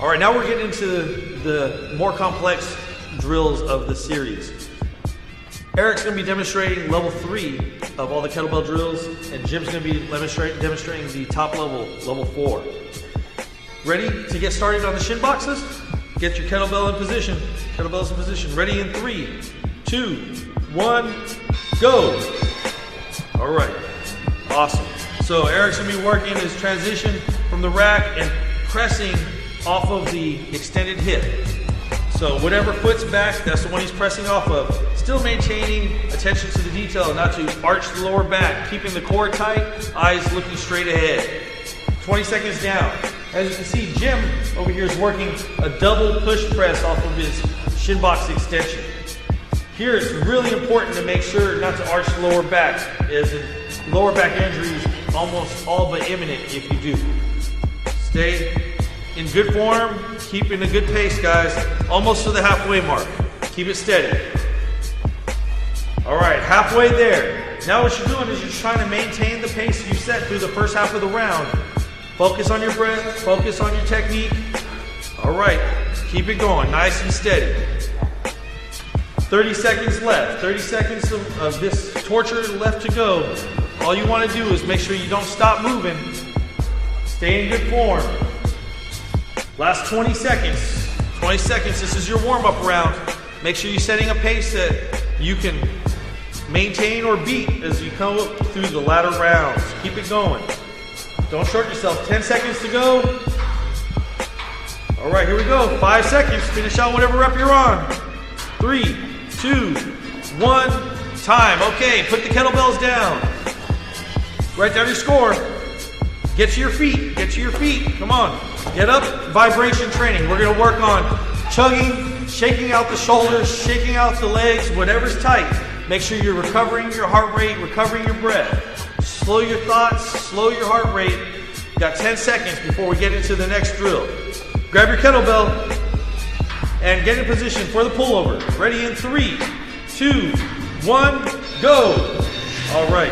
All right, now we're getting into the more complex drills of the series. Eric's going to be demonstrating level 3 of all the kettlebell drills, and Jim's going to be demonstrating the top level, level 4. Ready to get started on the shin boxes? Get your kettlebell in position. Kettlebells in position. Ready in 3, 2, 1, go. All right, awesome. So Eric's going to be working his transition from the rack and pressing off of the extended hip. So whatever foot's back, that's the one he's pressing off of. Still maintaining attention to the detail, not to arch the lower back, keeping the core tight, eyes looking straight ahead. 20 seconds down. As you can see, Jim over here is working a double push press off of his shin box extension. Here it's really important to make sure not to arch the lower back, as lower back injury is almost all but imminent if you do. Stay in good form, keeping a good pace, guys. Almost to the halfway mark. Keep it steady. All right, halfway there. Now what you're doing is you're trying to maintain the pace you set through the first half of the round. Focus on your breath, focus on your technique. All right, keep it going, nice and steady. 30 seconds left, 30 seconds of this torture left to go. All you want to do is make sure you don't stop moving. Stay in good form. Last 20 seconds. 20 seconds, this is your warm-up round. Make sure you're setting a pace that you can maintain or beat as you come up through the latter rounds. Keep it going. Don't short yourself. 10 seconds to go. All right, here we go. 5 seconds. Finish out whatever rep you're on. 3, 2, 1, time. Okay, put the kettlebells down. Write down your score. Get to your feet. Get to your feet. Come on. Get up. Vibration training. We're going to work on chugging, shaking out the shoulders, shaking out the legs, whatever's tight. Make sure you're recovering your heart rate, recovering your breath. Slow your thoughts, slow your heart rate. Got 10 seconds before we get into the next drill. Grab your kettlebell and get in position for the pullover. Ready in 3, 2, 1, go. All right.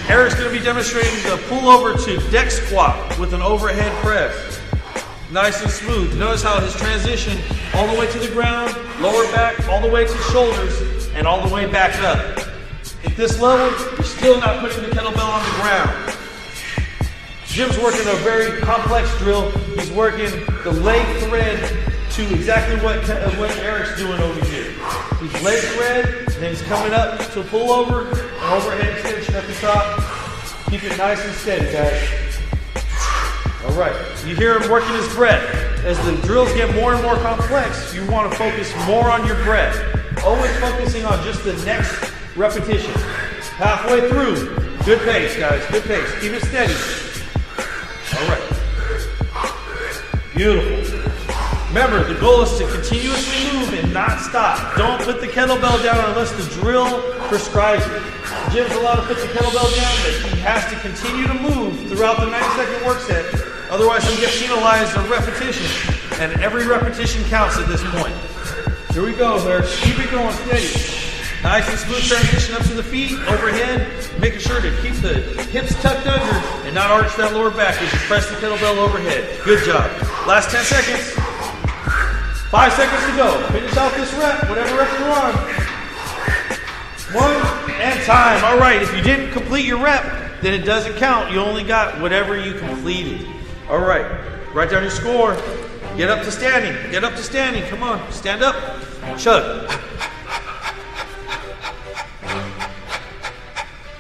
Eric's going to be demonstrating the pullover to deck squat with an overhead press. Nice and smooth. Notice how his transition all the way to the ground, lower back, all the way to shoulders, and all the way back up. At this level, you're still not putting the kettlebell on the ground. Jim's working a very complex drill. He's working the leg thread to exactly what Eric's doing over here. He's leg thread, then he's coming up to a pullover, an overhead extension at the top. Keep it nice and steady, guys. All right, you hear him working his breath. As the drills get more and more complex, you want to focus more on your breath. Always focusing on just the next repetition. Halfway through. Good pace, guys. Good pace. Keep it steady. All right. Beautiful. Remember, the goal is to continuously move and not stop. Don't put the kettlebell down unless the drill prescribes it. Jim's allowed to put the kettlebell down, but he has to continue to move throughout the 90-second work set. Otherwise, he'll get penalized a repetition. And every repetition counts at this point. Here we go, Eric. Keep it going steady. Nice and smooth transition up to the feet, overhead, making sure to keep the hips tucked under and not arch that lower back as you press the kettlebell overhead. Good job. Last 10 seconds. 5 seconds to go. Finish out this rep, whatever rep you're on. 1, and time. All right, if you didn't complete your rep, then it doesn't count. You only got whatever you completed. All right, write down your score. Get up to standing. Get up to standing. Come on, stand up. Chug.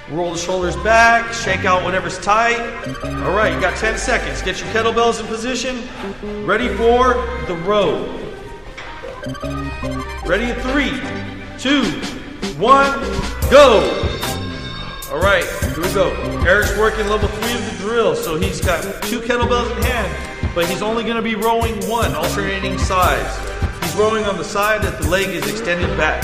Roll the shoulders back, shake out whatever's tight. All right, you got 10 seconds. Get your kettlebells in position. Ready for the row. Ready in 3, 2, 1, go. All right, here we go. Eric's working level 3 of the drill, so he's got 2 kettlebells in hand, but he's only going to be rowing 1, alternating sides. He's rowing on the side that the leg is extended back.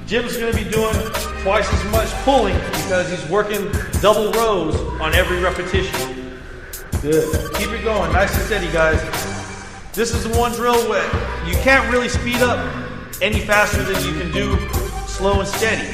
Jim's going to be doing twice as much pulling because he's working double rows on every repetition. Good. Keep it going. Nice and steady, guys. This is the one drill where you can't really speed up any faster than you can do slow and steady.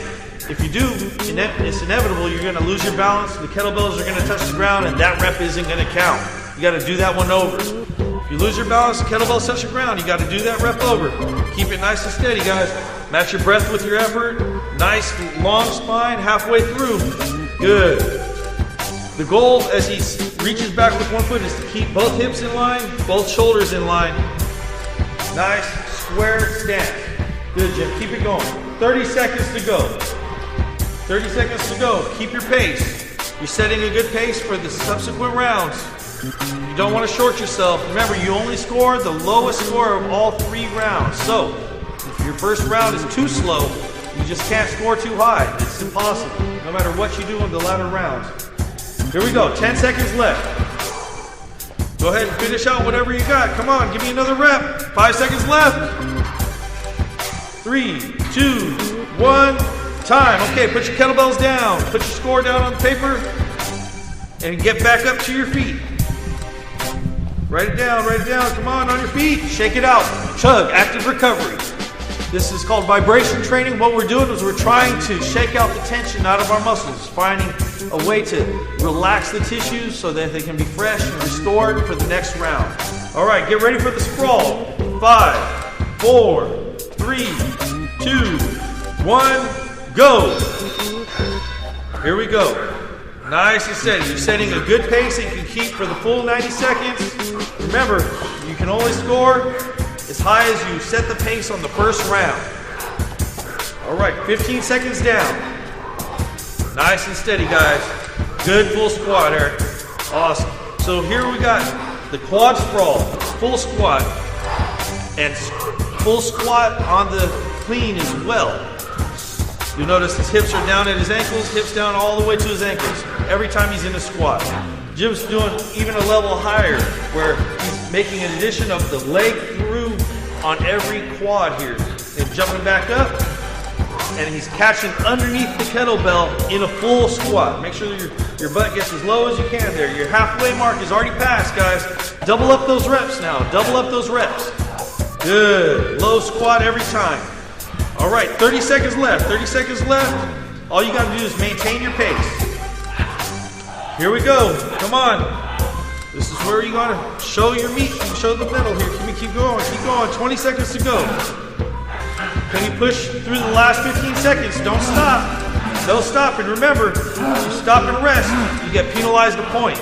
If you do, it's inevitable you're going to lose your balance, the kettlebells are going to touch the ground, and that rep isn't going to count. You got to do that one over. If you lose your balance, the kettlebell touch the ground. You got to do that rep over. Keep it nice and steady, guys. Match your breath with your effort. Nice long spine halfway through. Good. The goal as he reaches back with one foot is to keep both hips in line, both shoulders in line. Nice square stance. Good, Jim. Keep it going. 30 seconds to go. 30 seconds to go. Keep your pace. You're setting a good pace for the subsequent rounds. You don't want to short yourself. Remember, you only score the lowest score of all 3 rounds. So, if your first round is too slow, you just can't score too high. It's impossible, no matter what you do in the latter rounds. Here we go, 10 seconds left. Go ahead and finish out whatever you got. Come on, give me another rep. 5 seconds left. 3, 2, 1, time. Okay, put your kettlebells down. Put your score down on the paper and get back up to your feet. Write it down, come on your feet. Shake it out, chug, active recovery. This is called vibration training. What we're doing is we're trying to shake out the tension out of our muscles, finding a way to relax the tissues so that they can be fresh and restored for the next round. All right, get ready for the sprawl. 5, 4, 3, 2, 1, go. Here we go. Nice and steady. You're setting a good pace that you can keep for the full 90 seconds. Remember, you can only score as high as you set the pace on the first round. All right, 15 seconds down. Nice and steady, guys. Good full squat, Eric. Awesome. So here we got the quad sprawl, full squat, and full squat on the clean as well. You'll notice his hips are down at his ankles, hips down all the way to his ankles, every time he's in a squat. Jim's doing even a level higher, where he's making an addition of the leg through on every quad here. And jumping back up, and he's catching underneath the kettlebell in a full squat. Make sure your butt gets as low as you can there. Your halfway mark is already passed, guys. Double up those reps now, double up those reps. Good, low squat every time. All right, 30 seconds left, 30 seconds left. All you gotta do is maintain your pace. Here we go, come on. This is where you gotta show your meat, show the metal here. Keep going, 20 seconds to go. Can you push through the last 15 seconds? Don't stop, don't stop. And remember, if you stop and rest, you get penalized a point.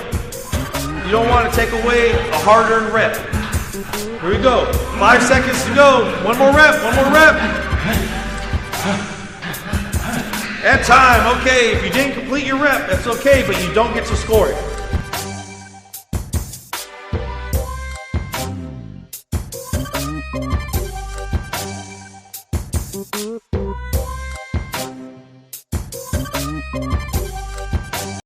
You don't wanna take away a hard-earned rep. Here we go, 5 seconds to go. One more rep. And time, okay, if you didn't complete your rep, that's okay, but you don't get to score it.